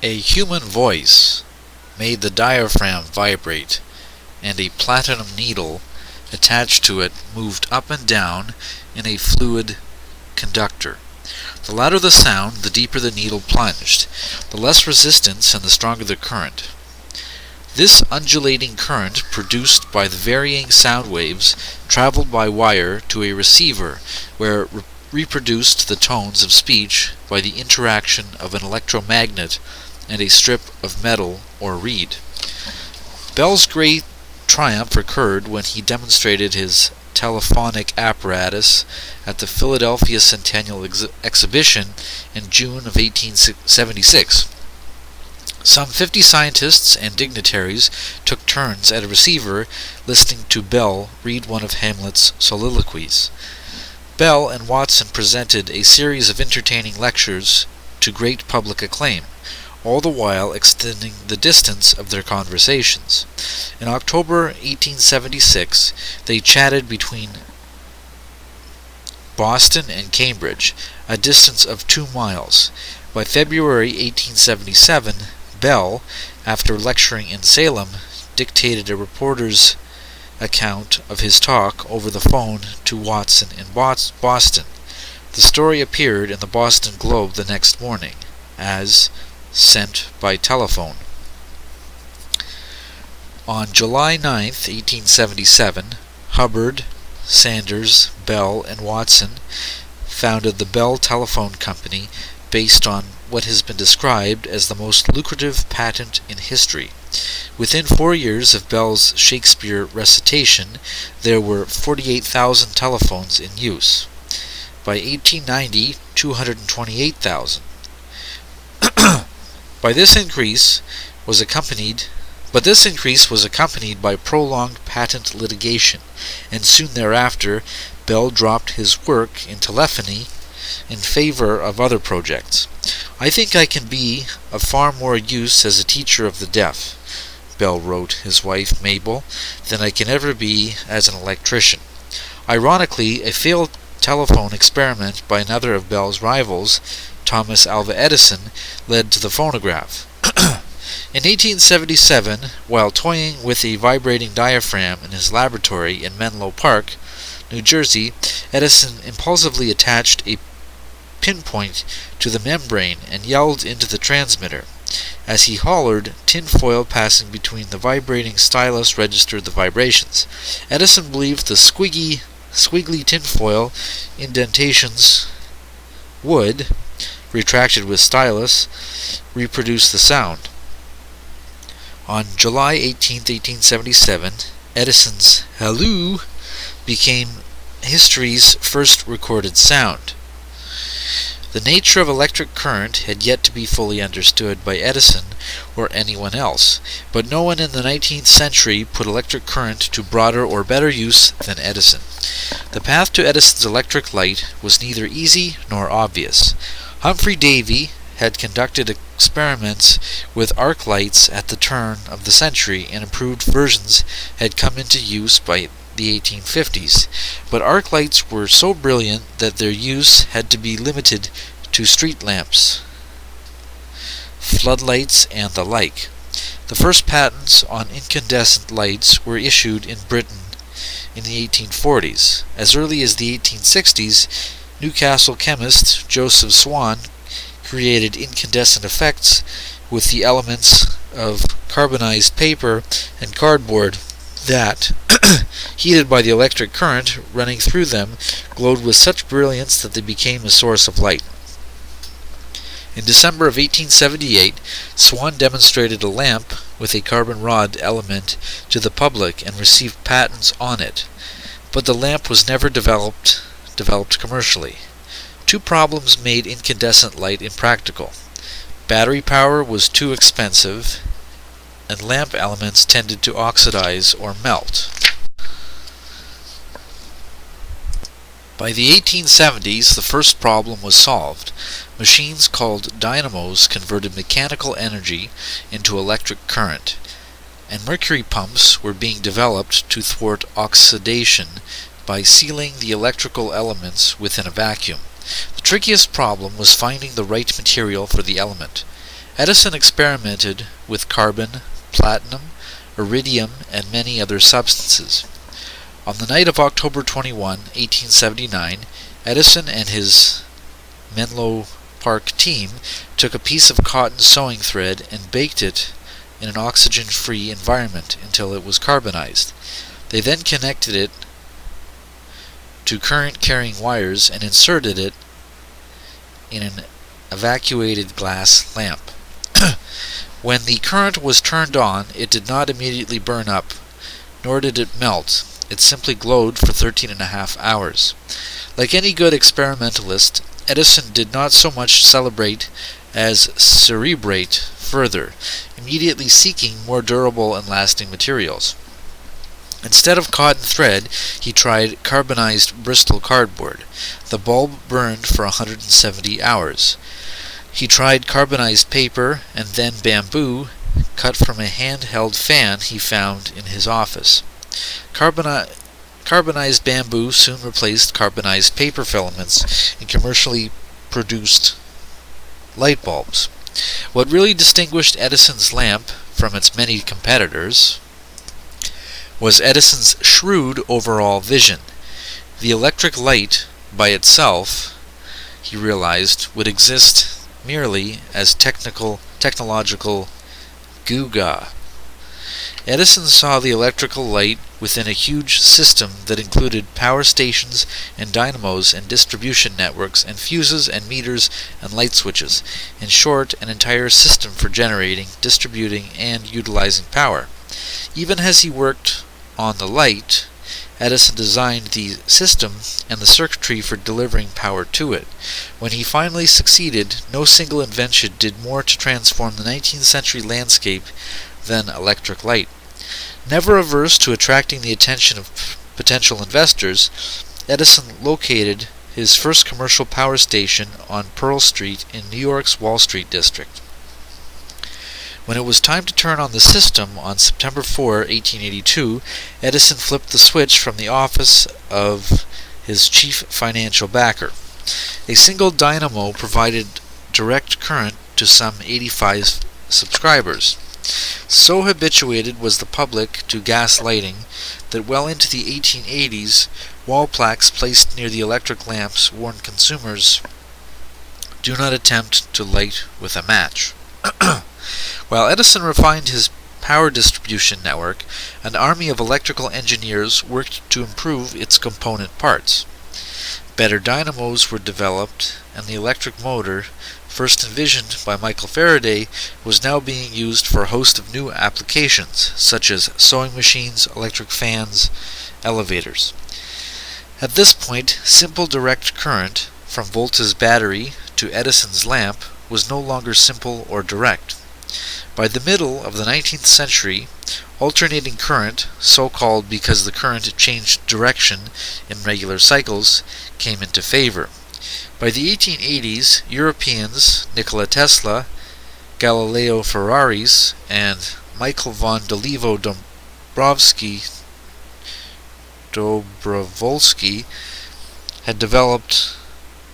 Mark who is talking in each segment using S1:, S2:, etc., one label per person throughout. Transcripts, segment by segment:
S1: A human voice made the diaphragm vibrate, and a platinum needle attached to it moved up and down in a fluid conductor. The louder the sound, the deeper the needle plunged, the less resistance and the stronger the current. This undulating current, produced by the varying sound waves, traveled by wire to a receiver, where it reproduced the tones of speech by the interaction of an electromagnet and a strip of metal or reed. Bell's great triumph occurred when he demonstrated his telephonic apparatus at the Philadelphia Centennial Exhibition in June of 1876. Some 50 scientists and dignitaries took turns at a receiver listening to Bell read one of Hamlet's soliloquies. Bell and Watson presented a series of entertaining lectures to great public acclaim, all the while extending the distance of their conversations. In October 1876, they chatted between Boston and Cambridge, a distance of 2 miles. By February 1877, Bell, after lecturing in Salem, dictated a reporter's account of his talk over the phone to Watson in Boston. The story appeared in the Boston Globe the next morning as sent by telephone. On July 9, 1877, Hubbard, Sanders, Bell, and Watson founded the Bell Telephone Company, based on what has been described as the most lucrative patent in history. Within 4 years of Bell's Shakespeare recitation, there were 48,000 telephones in use. By 1890, 228,000. This increase was accompanied by prolonged patent litigation, and soon thereafter Bell dropped his work in telephony in favor of other projects. "I think I can be of far more use as a teacher of the deaf," Bell wrote his wife Mabel, "than I can ever be as an electrician." Ironically, a failed telephone experiment by another of Bell's rivals, Thomas Alva Edison, led to the phonograph. In 1877, while toying with a vibrating diaphragm in his laboratory in Menlo Park, New Jersey, Edison impulsively attached a pinpoint to the membrane and yelled into the transmitter. As he hollered, tin foil passing between the vibrating stylus registered the vibrations. Edison believed the squiggly tinfoil indentations would, retracted with stylus, reproduce the sound. On July 18, 1877, Edison's halloo became history's first recorded sound. The nature of electric current had yet to be fully understood by Edison or anyone else, but no one in the 19th century put electric current to broader or better use than Edison. The path to Edison's electric light was neither easy nor obvious. Humphrey Davy had conducted experiments with arc lights at the turn of the century, and improved versions had come into use by the 1850s, but arc lights were so brilliant that their use had to be limited to street lamps, floodlights, and the like. The first patents on incandescent lights were issued in Britain in the 1840s. As early as the 1860s, Newcastle chemist Joseph Swan created incandescent effects with the elements of carbonized paper and cardboard that, heated by the electric current running through them, glowed with such brilliance that they became a source of light. In December of 1878, Swan demonstrated a lamp with a carbon rod element to the public and received patents on it, but the lamp was never developed commercially. 2 problems made incandescent light impractical. Battery power was too expensive, and lamp elements tended to oxidize or melt. By the 1870s, the first problem was solved. Machines called dynamos converted mechanical energy into electric current, and mercury pumps were being developed to thwart oxidation by sealing the electrical elements within a vacuum. The trickiest problem was finding the right material for the element. Edison experimented with carbon, platinum, iridium, and many other substances. On the night of October 21, 1879, Edison and his Menlo Park team took a piece of cotton sewing thread and baked it in an oxygen-free environment until it was carbonized. They then connected it to current-carrying wires and inserted it in an evacuated glass lamp. When the current was turned on, it did not immediately burn up, nor did it melt. It simply glowed for 13.5 hours. Like any good experimentalist, Edison did not so much celebrate as cerebrate further, immediately seeking more durable and lasting materials. Instead of cotton thread, he tried carbonized Bristol cardboard. The bulb burned for 170 hours. He tried carbonized paper and then bamboo, cut from a handheld fan he found in his office. Carbonized bamboo soon replaced carbonized paper filaments in commercially produced light bulbs. What really distinguished Edison's lamp from its many competitors was Edison's shrewd overall vision. The electric light by itself, he realized, would exist merely as technological gewgaw. Edison saw the electrical light within a huge system that included power stations and dynamos and distribution networks and fuses and meters and light switches. In short, an entire system for generating, distributing, and utilizing power. Even as he worked on the light, Edison designed the system and the circuitry for delivering power to it. When he finally succeeded, no single invention did more to transform the 19th century landscape than electric light. Never averse to attracting the attention of potential investors, Edison located his first commercial power station on Pearl Street in New York's Wall Street district. When it was time to turn on the system on September 4, 1882, Edison flipped the switch from the office of his chief financial backer. A single dynamo provided direct current to some 85 subscribers. So habituated was the public to gas lighting that well into the 1880s, wall plaques placed near the electric lamps warned consumers, "Do not attempt to light with a match." While Edison refined his power distribution network, an army of electrical engineers worked to improve its component parts. Better dynamos were developed, and the electric motor, first envisioned by Michael Faraday, was now being used for a host of new applications, such as sewing machines, electric fans, elevators. At this point, simple direct current from Volta's battery to Edison's lamp was no longer simple or direct. By the middle of the 19th century, alternating current, so called because the current changed direction in regular cycles, came into favor. By the 1880s, Europeans Nikola Tesla, Galileo Ferraris, and Michael von Dobrovolsky had developed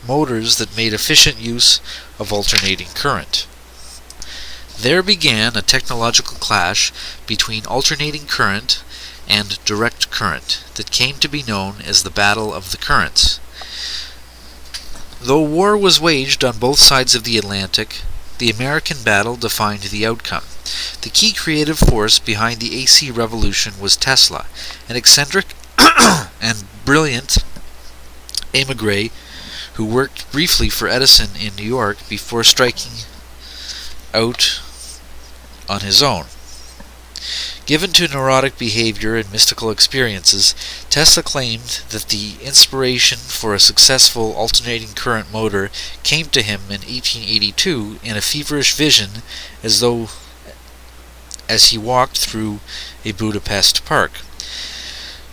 S1: motors that made efficient use of alternating current. There began a technological clash between alternating current and direct current that came to be known as the Battle of the Currents. Though war was waged on both sides of the Atlantic, the American battle defined the outcome. The key creative force behind the AC revolution was Tesla, an eccentric and brilliant émigré who worked briefly for Edison in New York before striking out on his own. Given to neurotic behavior and mystical experiences, Tesla claimed that the inspiration for a successful alternating current motor came to him in 1882 in a feverish vision as he walked through a Budapest park.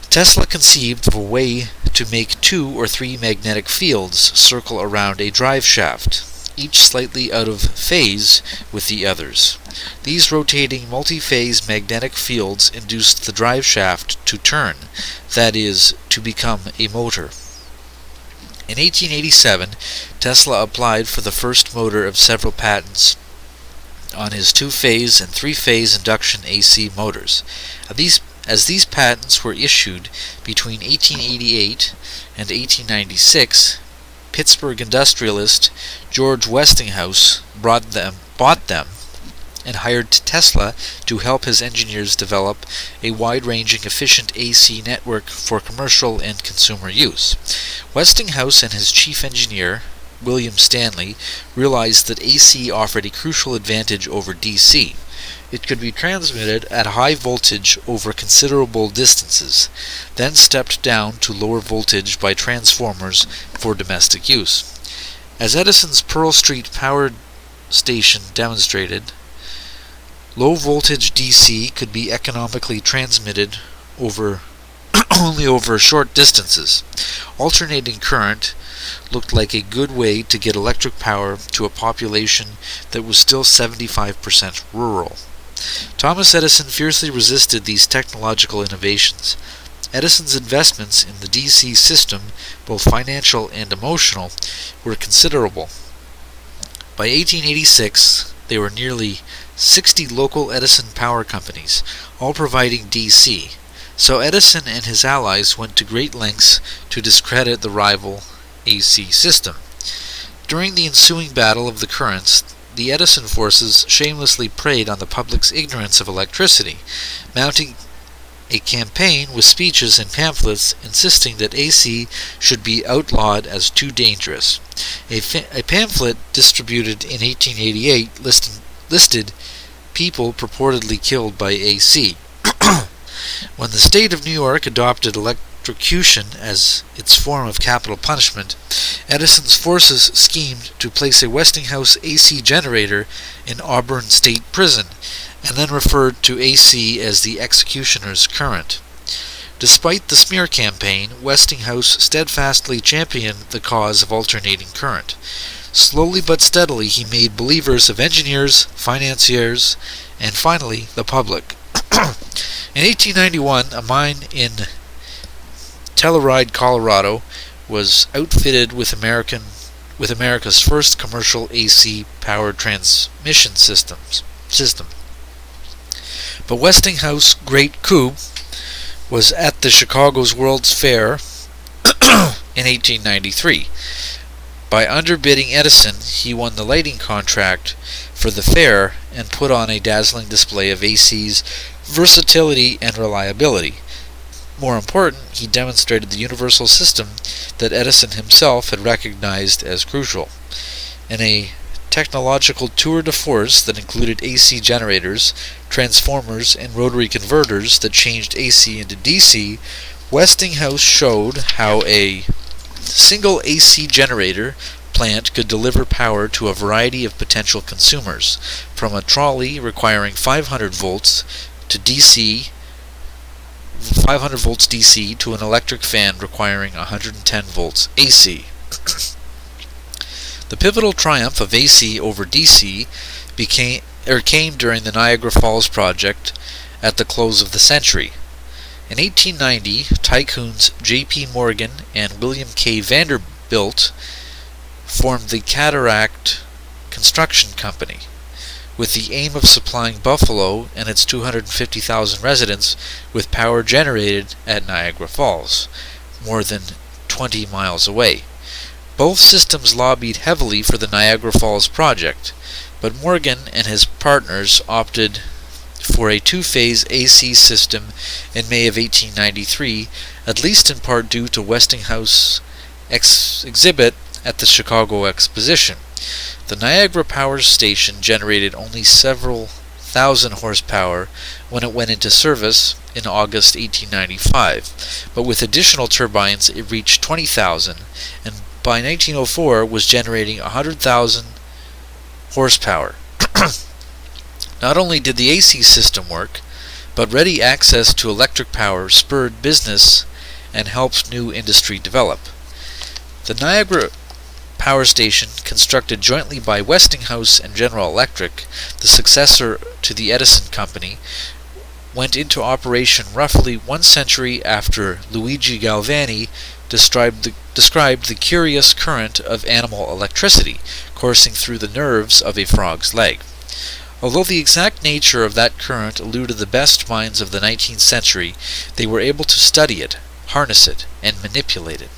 S1: Tesla conceived of a way to make 2 or 3 magnetic fields circle around a drive shaft, each slightly out of phase with the others. These rotating multi-phase magnetic fields induced the drive shaft to turn, that is, to become a motor. In 1887, Tesla applied for the first motor of several patents on his two-phase and three-phase induction AC motors. As these patents were issued between 1888 and 1896, Pittsburgh industrialist George Westinghouse bought them and hired Tesla to help his engineers develop a wide-ranging, efficient AC network for commercial and consumer use. Westinghouse and his chief engineer, William Stanley, realized that AC offered a crucial advantage over DC. It could be transmitted at high voltage over considerable distances, then stepped down to lower voltage by transformers for domestic use. As Edison's Pearl Street power station demonstrated, low voltage DC could be economically transmitted only over short distances. Alternating current looked like a good way to get electric power to a population that was still 75% rural. Thomas Edison fiercely resisted these technological innovations. Edison's investments in the DC system, both financial and emotional, were considerable. By 1886, there were nearly 60 local Edison power companies, all providing DC, so Edison and his allies went to great lengths to discredit the rival AC system. During the ensuing battle of the currents, the Edison forces shamelessly preyed on the public's ignorance of electricity, mounting a campaign with speeches and pamphlets insisting that AC should be outlawed as too dangerous. A pamphlet distributed in 1888 listed people purportedly killed by AC. When the state of New York adopted electrocution as its form of capital punishment, Edison's forces schemed to place a Westinghouse AC generator in Auburn State Prison, and then referred to AC as the executioner's current. Despite the smear campaign, Westinghouse steadfastly championed the cause of alternating current. Slowly but steadily he made believers of engineers, financiers, and finally the public. In 1891, a mine in Telluride, Colorado, was outfitted with America's first commercial AC powered transmission system. But Westinghouse' great coup was at the Chicago's World's Fair in 1893. By underbidding Edison, he won the lighting contract for the fair and put on a dazzling display of AC's versatility and reliability. More important, he demonstrated the universal system that Edison himself had recognized as crucial. In a technological tour de force that included AC generators, transformers, and rotary converters that changed AC into DC, Westinghouse showed how a single AC generator plant could deliver power to a variety of potential consumers, from a trolley requiring 500 volts DC to an electric fan requiring 110 volts AC. The pivotal triumph of AC over DC came during the Niagara Falls project at the close of the century. In 1890, tycoons J.P. Morgan and William K. Vanderbilt formed the Cataract Construction Company, with the aim of supplying Buffalo and its 250,000 residents with power generated at Niagara Falls, more than 20 miles away. Both systems lobbied heavily for the Niagara Falls project, but Morgan and his partners opted for a two-phase AC system in May of 1893, at least in part due to Westinghouse's exhibit at the Chicago Exposition. The Niagara Power Station generated only several thousand horsepower when it went into service in August 1895, but with additional turbines it reached 20,000, and by 1904 was generating 100,000 horsepower. Not only did the AC system work, but ready access to electric power spurred business and helped new industry develop. The Niagara Power Station, constructed jointly by Westinghouse and General Electric, the successor to the Edison Company, went into operation roughly 1 century after Luigi Galvani described the curious current of animal electricity coursing through the nerves of a frog's leg. Although the exact nature of that current eluded the best minds of the 19th century, they were able to study it, harness it, and manipulate it.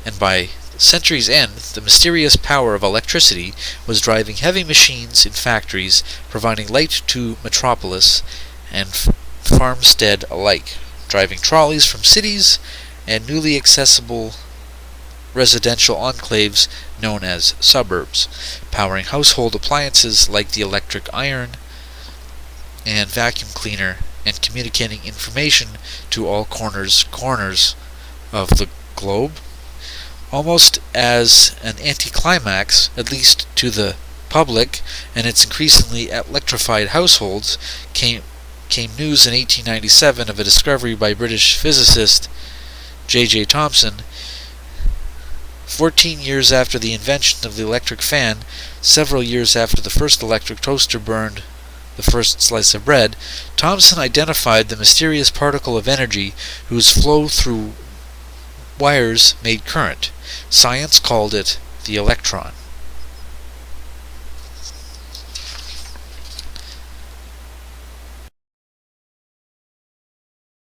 S1: And by the century's end, the mysterious power of electricity was driving heavy machines in factories, providing light to metropolis and farmstead alike, driving trolleys from cities and newly accessible residential enclaves known as suburbs, powering household appliances like the electric iron and vacuum cleaner, and communicating information to all corners of the globe. Almost as an anticlimax, at least to the public and its increasingly electrified households, came news in 1897 of a discovery by British physicist J.J. Thomson. 14 years after the invention of the electric fan, several years after the first electric toaster burned the first slice of bread, Thomson identified the mysterious particle of energy whose flow through wires made current. Science called it the electron.